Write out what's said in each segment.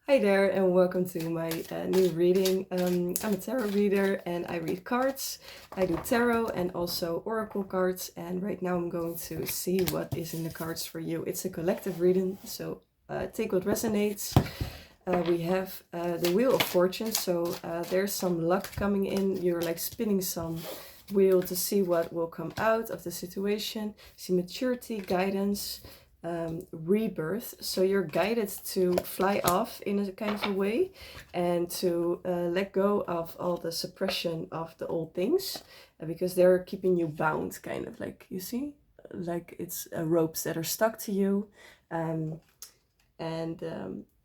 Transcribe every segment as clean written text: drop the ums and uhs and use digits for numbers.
Hi there, and welcome to my new reading. I'm a tarot reader and I read cards. I do tarot and also oracle cards, and right now I'm going to see what is in the cards for you. It's a collective reading, so take what resonates. We have the Wheel of Fortune, so there's some luck coming in. You're like spinning some wheel to see what will come out of the situation. See maturity, guidance, rebirth. So you're guided to fly off in a kind of a way and to let go of all the suppression of the old things because they're keeping you bound, kind of like, you see, like it's ropes that are stuck to you. And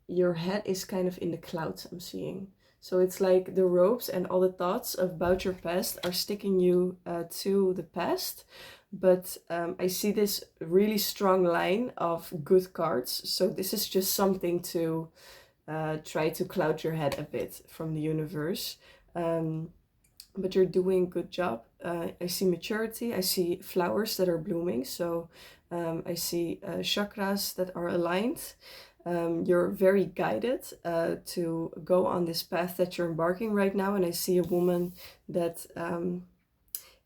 your head is kind of in the clouds, I'm seeing. So it's like the ropes and all the thoughts about your past are sticking you to the past. But I see this really strong line of good cards. So this is just something to try to cloud your head a bit from the universe. But you're doing a good job. I see maturity. I see flowers that are blooming. So I see chakras that are aligned. You're very guided to go on this path that you're embarking right now. And I see a woman that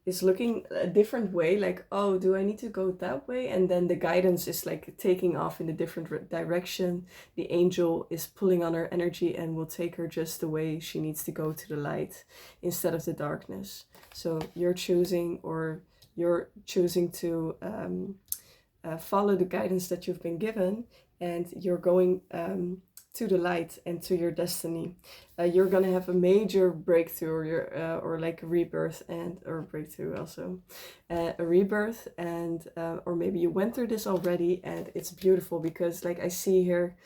is looking a different way, like, oh, do I need to go that way? And then the guidance is like taking off in a different direction. The angel is pulling on her energy and will take her just the way she needs to go, to the light instead of the darkness. So you're choosing to follow the guidance that you've been given, and you're going to the light and to your destiny. You're gonna have a major breakthrough, or like a rebirth, and or breakthrough also, a rebirth, and or maybe you went through this already, and it's beautiful because, like, I see here,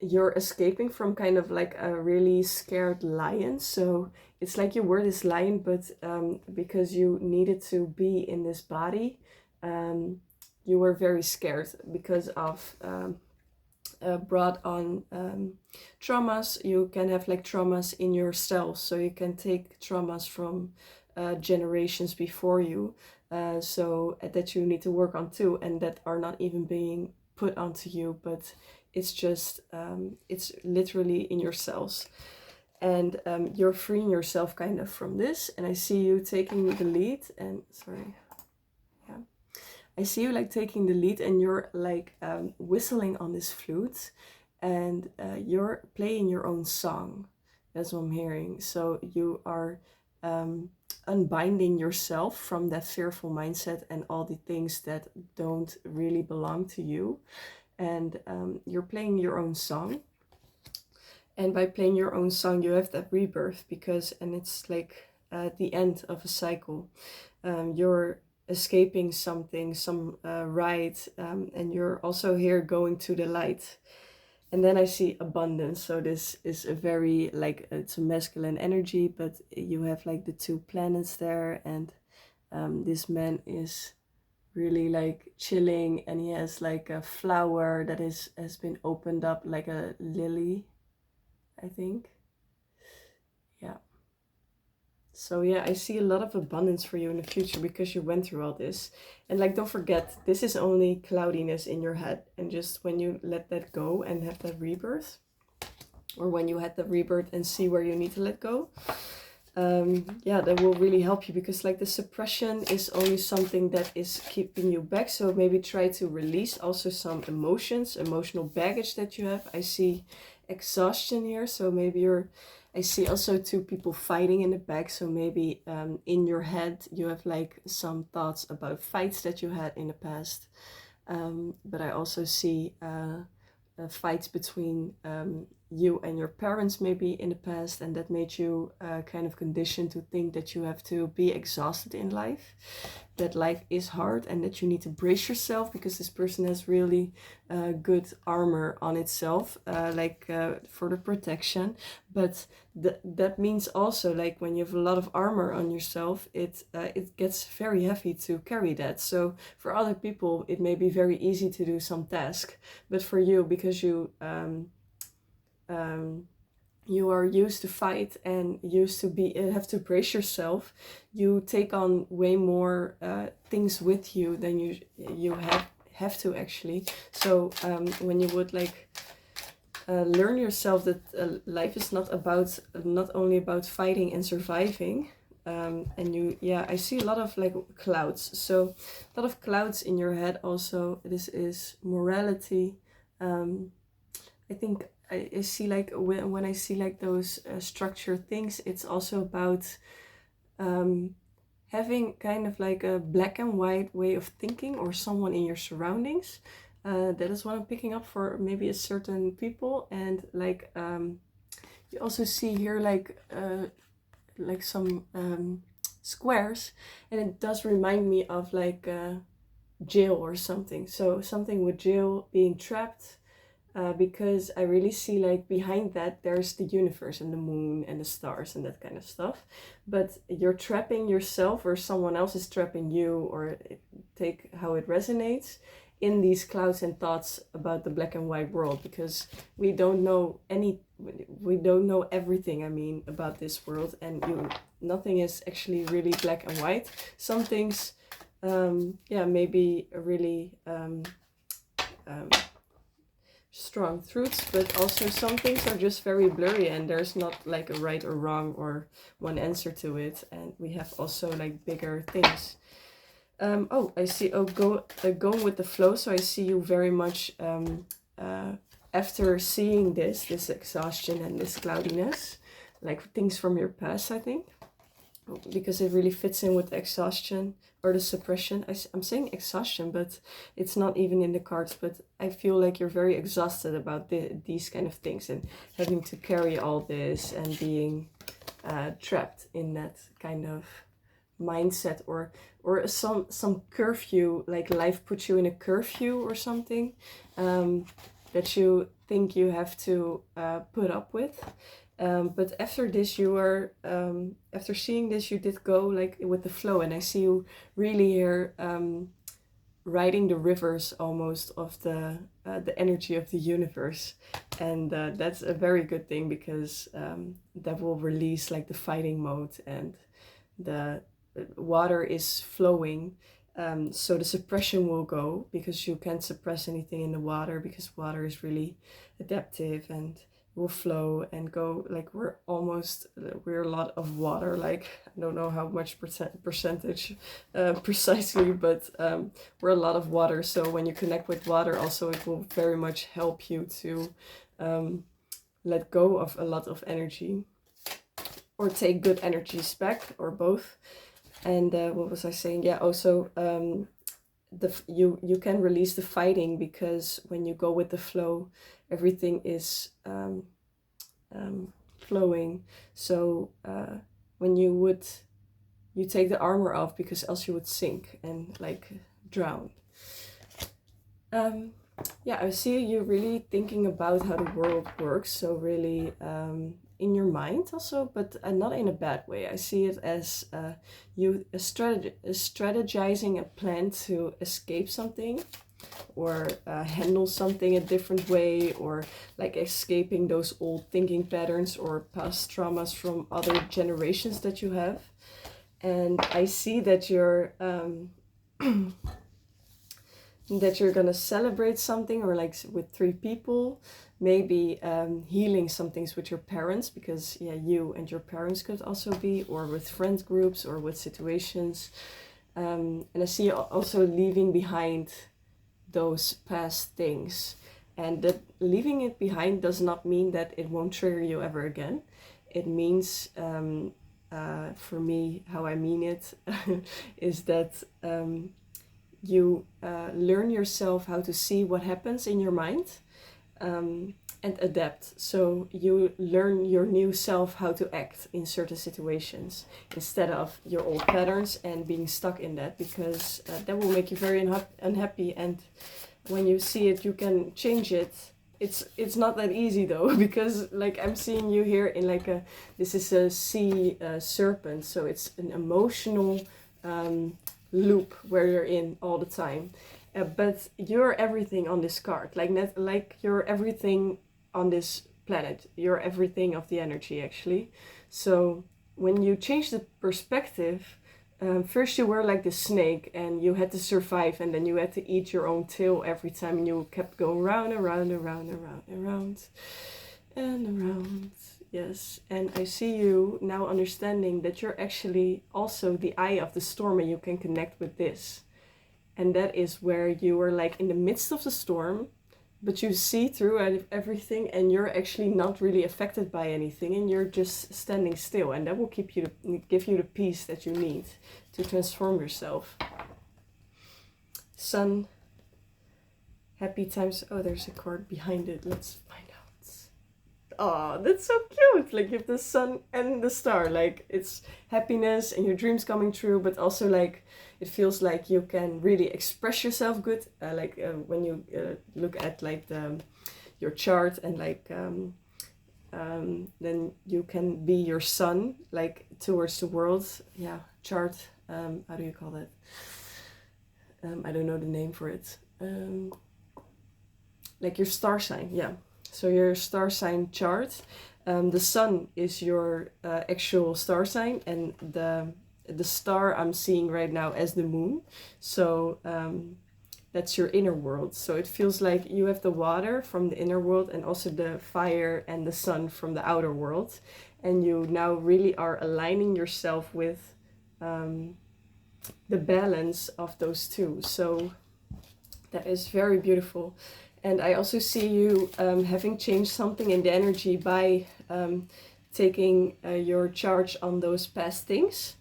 you're escaping from kind of like a really scared lion. So it's like you were this lion, but because you needed to be in this body, you were very scared because of brought on traumas. You can have like traumas in your cells, so you can take traumas from generations before you, so that you need to work on too, and that are not even being put onto you, but it's just it's literally in your cells. And you're freeing yourself kind of from this, and I see you taking the lead. And sorry, yeah, I see you like taking the lead, and you're like whistling on this flute, and you're playing your own song. That's what I'm hearing. So you are unbinding yourself from that fearful mindset and all the things that don't really belong to you. And you're playing your own song. And by playing your own song, you have that rebirth, because, and it's like the end of a cycle. You're escaping something, some ride, and you're also here going to the light. And then I see abundance. So this is a very, like, it's a masculine energy, but you have like the two planets there, and this man is really like chilling, and he has like a flower that has been opened up, like a lily, I think. Yeah. So yeah, I see a lot of abundance for you in the future because you went through all this. And like, don't forget, this is only cloudiness in your head. And just when you let that go and have that rebirth, or when you had the rebirth and see where you need to let go, yeah, that will really help you, because like the suppression is only something that is keeping you back. So maybe try to release also some emotions, emotional baggage that you have. I see exhaustion here, so maybe I see also two people fighting in the back. So maybe in your head you have like some thoughts about fights that you had in the past, but I also see fights between you and your parents maybe in the past, and that made you kind of conditioned to think that you have to be exhausted in life, that life is hard, and that you need to brace yourself because this person has really good armor on itself, for the protection. But that means also, like, when you have a lot of armor on yourself, it gets very heavy to carry that. So for other people it may be very easy to do some task, but for you, because you are used to fight and used to have to brace yourself, you take on way more things with you than you have to actually. So when you would like learn yourself that life is not only about fighting and surviving, and you, yeah, I see a lot of like clouds, so a lot of clouds in your head also. This is morality. I think I see like when I see like those structured things, it's also about having kind of like a black and white way of thinking, or someone in your surroundings. That is what I'm picking up for maybe a certain people. And like you also see here like some squares, and it does remind me of like jail or something. So something with jail, being trapped, because I really see like behind that there's the universe and the moon and the stars and that kind of stuff. But you're trapping yourself, or someone else is trapping you, or take how it resonates in these clouds and thoughts about the black and white world, because we don't know everything, I mean, about this world, and nothing is actually really black and white. Some things maybe really strong truths, but also some things are just very blurry, and there's not like a right or wrong or one answer to it. And we have also like bigger things. Oh, I see. Oh, going with the flow. So I see you very much after seeing this exhaustion and this cloudiness, like things from your past, I think, because it really fits in with the exhaustion or the suppression. I'm saying exhaustion, but it's not even in the cards. But I feel like you're very exhausted about these kind of things, and having to carry all this, and being trapped in that kind of mindset, or some curfew, like life puts you in a curfew or something, that you think you have to put up with. But after this, you are after seeing this, you did go like with the flow, and I see you really here riding the rivers almost of the energy of the universe. And that's a very good thing, because that will release like the fighting mode, and the water is flowing, so the suppression will go, because you can't suppress anything in the water, because water is really adaptive and will flow and go. Like we're a lot of water, like I don't know how much percentage precisely, but we're a lot of water. So when you connect with water also, it will very much help you to let go of a lot of energy, or take good energies back, or both. And what was I saying? Yeah, also you can release the fighting, because when you go with the flow, everything is flowing. So when you take the armor off, because else you would sink and like drown. Yeah, I see you really thinking about how the world works. So really in your mind also, but not in a bad way. I see it as you strategizing a plan to escape something, or handle something a different way, or like escaping those old thinking patterns or past traumas from other generations that you have. And I see that you're gonna celebrate something, or like with 3 people, maybe healing some things with your parents, because yeah, you and your parents could also be, or with friend groups, or with situations. And I see you also leaving behind those past things, and that leaving it behind does not mean that it won't trigger you ever again. It means for me, how I mean it is that you learn yourself how to see what happens in your mind, and adapt. So you learn your new self how to act in certain situations, instead of your old patterns and being stuck in that, because that will make you very unhappy. And when you see it, you can change it. It's not that easy though, because like I'm seeing you here in like this is a sea serpent, so it's an emotional loop where you're in all the time. But you're everything on this card, like you're everything on this planet. You're everything of the energy, actually. So when you change the perspective, first you were like the snake and you had to survive, and then you had to eat your own tail every time, and you kept going round and round and round and round and round and around. Yes, and I see you now understanding that you're actually also the eye of the storm, and you can connect with this. And that is where you are like in the midst of the storm, but you see through everything, and you're actually not really affected by anything, and you're just standing still, and that will give you the peace that you need to transform yourself. Sun, happy times. Oh, there's a card behind it. Let's find out. Oh, that's so cute. Like you have the sun and the star. Like it's happiness and your dreams coming true, but also like it feels like you can really express yourself good. When you look at like your chart, and like then you can be your sun like towards the world. Yeah, chart. How do you call that? I don't know the name for it. Like your star sign. Yeah. So your star sign chart, the sun is your actual star sign, and the star I'm seeing right now as the moon. So that's your inner world. So it feels like you have the water from the inner world, and also the fire and the sun from the outer world. And you now really are aligning yourself with the balance of those two. So that is very beautiful. And I also see you having changed something in the energy by taking your charge on those past things.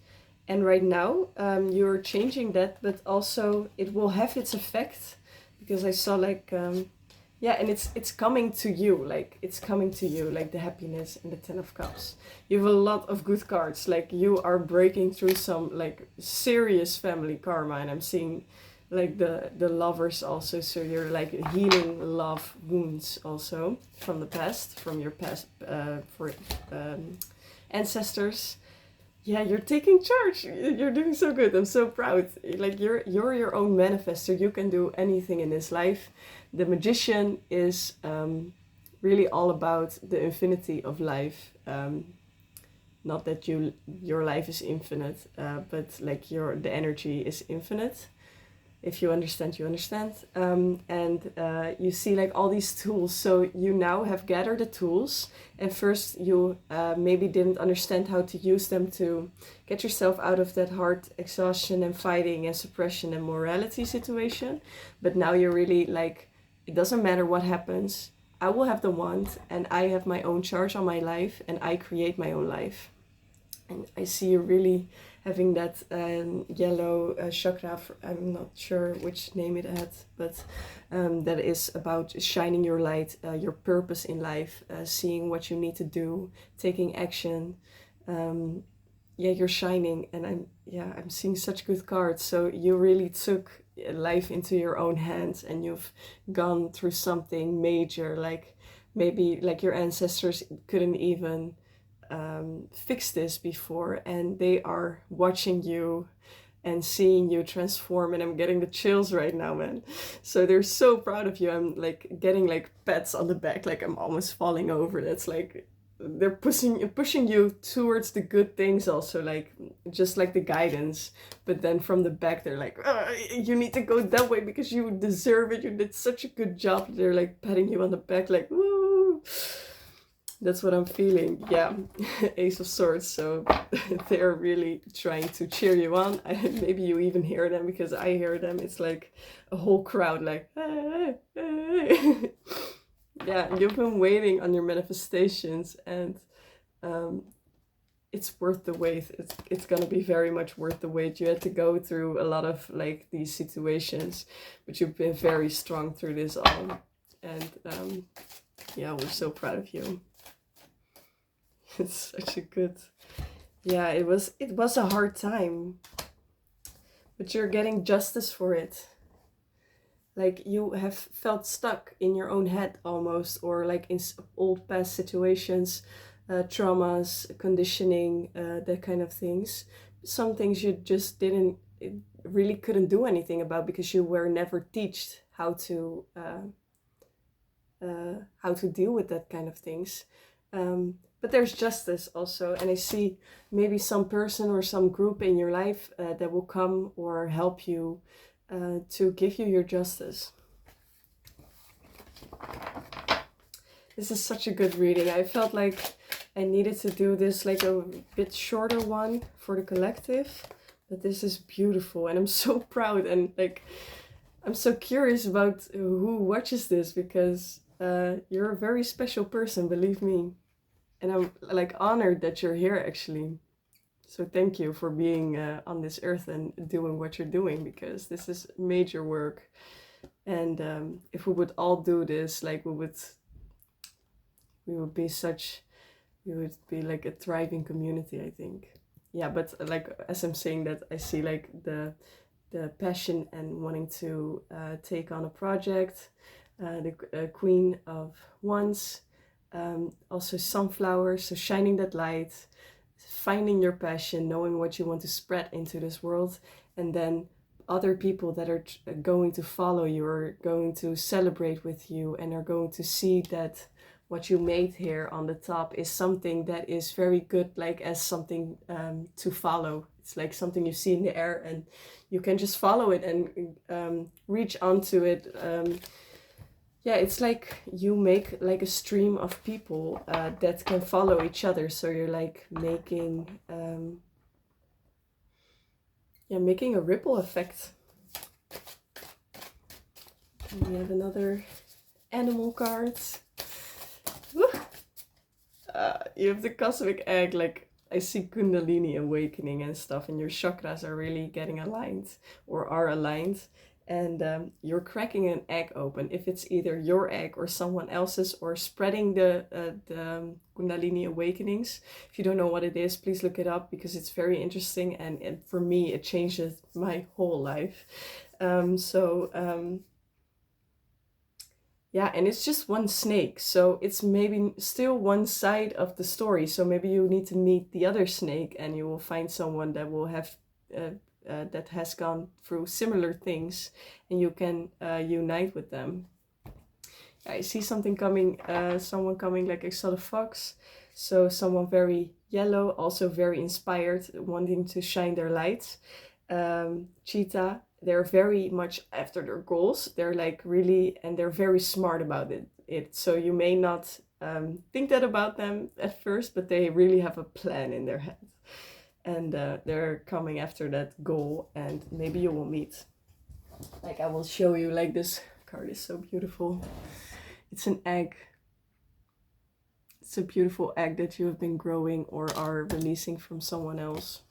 And right now you're changing that, but also it will have its effect, because I saw like, yeah, and it's coming to you, like it's coming to you, like the happiness and the 10 of Cups. You have a lot of good cards, like you are breaking through some like serious family karma, and I'm seeing like the lovers also, so you're like healing love wounds also from the past, from your past ancestors. Yeah, you're taking charge. You're doing so good. I'm so proud. Like you're your own manifester. You can do anything in this life. The Magician is really all about the infinity of life. Not that your life is infinite, but like the energy is infinite. If you understand, you understand. And you see like all these tools. So you now have gathered the tools. And first you maybe didn't understand how to use them to get yourself out of that hard exhaustion and fighting and suppression and morality situation. But now you're really like, it doesn't matter what happens. I will have the wand, and I have my own charge on my life, and I create my own life. And I see you really having that yellow chakra, I'm not sure which name it had, but that is about shining your light, your purpose in life, seeing what you need to do, taking action. Yeah, you're shining, and I'm seeing such good cards. So you really took life into your own hands, and you've gone through something major, like maybe like your ancestors couldn't even fix this before, and they are watching you and seeing you transform, and I'm getting the chills right now, man. So they're so proud of you. I'm like getting like pats on the back, like I'm almost falling over. That's like they're pushing you towards the good things also, like just like the guidance. But then from the back they're like, you need to go that way because you deserve it, you did such a good job. They're like patting you on the back, like woo. That's what I'm feeling. Yeah. Ace of Swords. So they're really trying to cheer you on. Maybe you even hear them, because I hear them. It's like a whole crowd, like, hey, hey. Yeah, you've been waiting on your manifestations, and it's worth the wait. It's gonna be very much worth the wait. You had to go through a lot of like these situations, but you've been very strong through this all. And yeah, we're so proud of you. It's such a good, yeah, it was a hard time, but you're getting justice for it. Like you have felt stuck in your own head almost, or like in old past situations, traumas, conditioning, that kind of things. Some things you just really couldn't do anything about, because you were never taught how to deal with that kind of things. But there's justice also, and I see maybe some person or some group in your life that will come or help you to give you your justice. This is such a good reading. I felt like I needed to do this like a bit shorter one for the collective, but this is beautiful, and I'm so proud, and like I'm so curious about who watches this, because you're a very special person, believe me. And I'm like honored that you're here actually. So thank you for being on this earth and doing what you're doing, because this is major work. And if we would all do this, like we would be like a thriving community, I think. Yeah, but like as I'm saying that, I see like the passion and wanting to take on a project, the Queen of Wands, also sunflowers, so shining that light, finding your passion, knowing what you want to spread into this world, and then other people that are going to follow you, are going to celebrate with you, and are going to see that what you made here on the top is something that is very good, like as something to follow. It's like something you see in the air and you can just follow it and reach onto it. Yeah, it's like you make like a stream of people that can follow each other. So you're like making, making a ripple effect. And we have another animal card. You have the cosmic egg, like I see Kundalini awakening and stuff, and your chakras are really getting aligned or are aligned, and you're cracking an egg open. If it's either your egg or someone else's, or spreading the Kundalini awakenings. If you don't know what it is, please look it up, because it's very interesting, and for me it changes my whole life. Yeah, and it's just one snake, so it's maybe still one side of the story. So maybe you need to meet the other snake, and you will find someone that will have that has gone through similar things, and you can unite with them. I see something coming, someone coming, like I saw the fox, so someone very yellow, also very inspired, wanting to shine their light. Cheetah, they're very much after their goals. They're like really, and they're very smart about it. So you may not think that about them at first, but they really have a plan in their head. And they're coming after that goal, and maybe you will meet. Like I will show you, like this card is so beautiful. It's an egg. It's a beautiful egg that you have been growing or are releasing from someone else.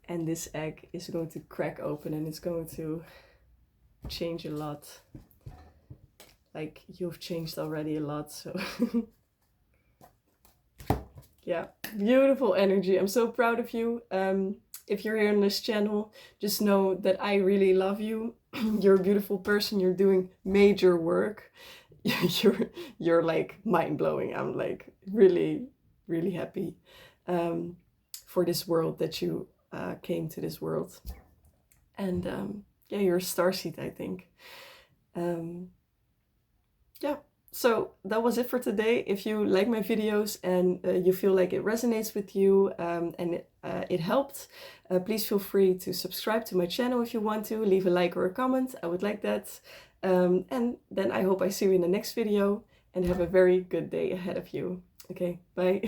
And this egg is going to crack open, and it's going to change a lot. Like you've changed already a lot, so yeah, beautiful energy. I'm so proud of you. If you're here on this channel, just know that I really love you. You're a beautiful person. You're doing major work. You're like mind-blowing. I'm like really, really happy for this world that you came to this world. And yeah, you're a starseed, I think. Yeah, so that was it for today. If you like my videos and you feel like it resonates with you and it helped, please feel free to subscribe to my channel if you want to. Leave a like or a comment. I would like that. And then I hope I see you in the next video, and have a very good day ahead of you. Okay, bye.